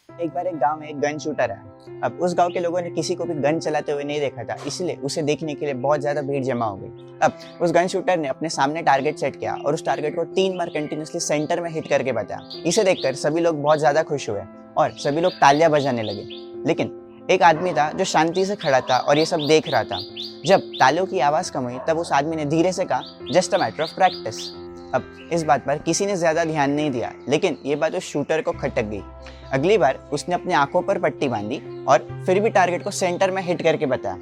एक बार एक गांव में एक गन शूटर है। अब उस गांव के लोगों ने किसी को भी गन चलाते हुए नहीं देखा था, इसलिए उसे देखने के लिए बहुत ज्यादा भीड़ जमा हो गई। अब उस गन शूटर ने अपने सामने टारगेट सेट किया और उस टारगेट को 3 बार कंटिन्यूसली सेंटर में हिट करके बताया। इसे देखकर सभी लोग बहुत ज्यादा खुश हुए और सभी लोग तालियां बजाने लगे। लेकिन एक आदमी था जो शांति से खड़ा था और ये सब देख रहा था। जब तालियों की आवाज कम हुई तब उस आदमी ने धीरे से कहा, just a matter of practice. अब इस बात पर किसी ने ज्यादा ध्यान नहीं दिया, लेकिन ये बात उस शूटर को खटक गई। अगली बार उसने अपनी आंखों पर पट्टी बांधी और फिर भी टारगेट को सेंटर में हिट करके बताया।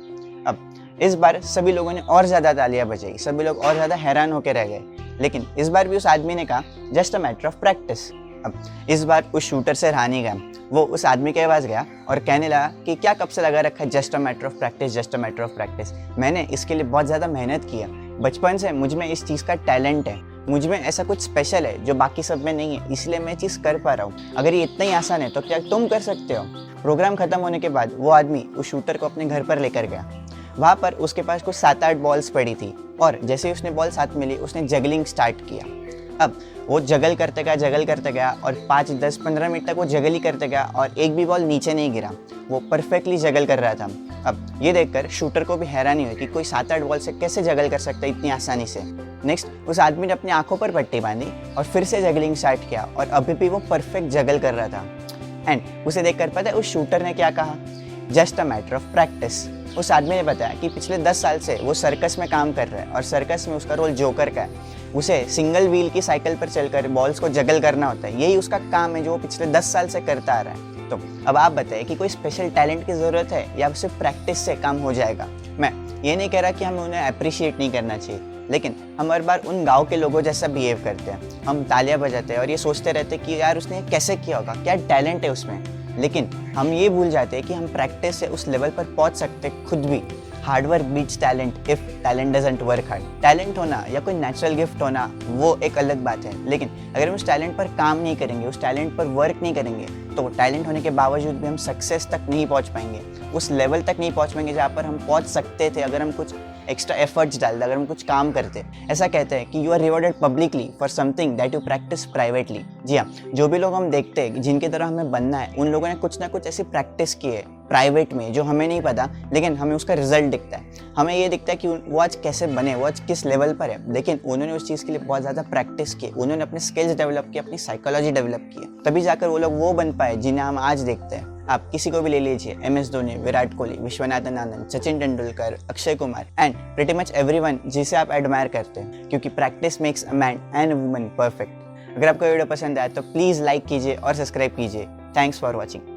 अब इस बार सभी लोगों ने और ज्यादा तालियां बजाई, सभी लोग और ज्यादा हैरान होकर रह गए। लेकिन इस बार भी उस आदमी ने कहा, just a matter of practice. अब इस बार उस शूटर से रहा नहीं गया, वो उस आदमी के पास गया और कहने लगा कि क्या कब से लगा रखा है just a matter of practice, just a matter of practice. मैंने इसके लिए बहुत ज़्यादा मेहनत की है, बचपन से मुझ में इस चीज़ का टैलेंट है, मुझ में ऐसा कुछ स्पेशल है जो बाकी सब में नहीं है, इसलिए मैं चीज़ कर पा रहा हूँ। अगर ये इतना ही आसान है तो क्या तुम कर सकते हो? प्रोग्राम खत्म होने के बाद वो आदमी उस शूटर को अपने घर पर लेकर गया। वहाँ पर उसके पास कुछ 7-8 बॉल्स पड़ी थी और जैसे ही उसने बॉल साथ मिली उसने जगलिंग स्टार्ट किया। अब वो जगल करते गया और 5-10-15 मिनट तक वो जगल ही करते गया और एक भी बॉल नीचे नहीं गिरा। वो परफेक्टली जगल कर रहा था। अब ये देखकर शूटर को भी हैरानी हुई कि कोई 7-8 बॉल से कैसे जगल कर सकता है इतनी आसानी से। नेक्स्ट उस आदमी ने अपनी आंखों पर पट्टी बांधी और फिर से जगलिंग स्टार्ट किया और अभी भी वो परफेक्ट जगल कर रहा था। एंड उसे देखकर पता है उस शूटर ने क्या कहा, just a matter of practice. उस आदमी ने बताया कि पिछले 10 साल से वो सर्कस में काम कर रहा है और सर्कस में उसका रोल जोकर का है। उसे सिंगल व्हील की साइकिल पर चलकर बॉल्स को जगल करना होता है, यही उसका काम है जो वो पिछले 10 साल से करता आ रहा है। तो अब आप बताइए कि कोई स्पेशल टैलेंट की ज़रूरत है या सिर्फ प्रैक्टिस से काम हो जाएगा? मैं ये नहीं कह रहा कि हमें उन्हें अप्रिशिएट नहीं करना चाहिए, लेकिन हम हर बार उन गाँव के लोगों जैसा बिहेव करते हैं। हम तालियां बजाते हैं और ये सोचते रहते हैं कि यार उसने कैसे किया होगा, क्या टैलेंट है उसमें। लेकिन हम ये भूल जाते हैं कि हम प्रैक्टिस से उस लेवल पर पहुंच सकते खुद भी। Hard work beats talent if talent doesn't work hard. Talent होना या कोई नेचुरल गिफ्ट होना वो एक अलग बात है, लेकिन अगर हम उस टैलेंट पर काम नहीं करेंगे, उस टैलेंट पर वर्क नहीं करेंगे, तो टैलेंट होने के बावजूद भी हम सक्सेस तक नहीं पहुंच पाएंगे, उस लेवल तक नहीं पहुंच पाएंगे जहाँ पर हम पहुंच सकते थे अगर हम कुछ एक्स्ट्रा एफर्ट्स डालते, अगर हम कुछ काम करते। ऐसा कहते हैं कि you are rewarded publicly for something that you practice privately. जी हाँ, जो भी लोग हम देखते हैं जिनकी तरह हमें बनना है, उन लोगों ने कुछ ना कुछ ऐसी प्रैक्टिस की है प्राइवेट में जो हमें नहीं पता, लेकिन हमें उसका रिजल्ट दिखता है। हमें ये दिखता है कि वो आज कैसे बने, वो आज किस लेवल पर है, लेकिन उन्होंने उस चीज़ के लिए बहुत ज़्यादा प्रैक्टिस की, उन्होंने अपने स्किल्स डेवलप किए, अपनी साइकोलॉजी डेवलप की, तभी जाकर वो लोग वो बन पाए जिन्हें हम आज देखते हैं। आप किसी को भी ले लीजिए, MS Dhoni, Virat Kohli, Viswanathan Anand, Sachin Tendulkar, Akshay Kumar and pretty much everyone जिसे आप एडमायर करते हैं, क्योंकि practice makes a man and a woman perfect. अगर आपको वीडियो पसंद आया तो प्लीज़ लाइक कीजिए और सब्सक्राइब कीजिए। Thanks for watching.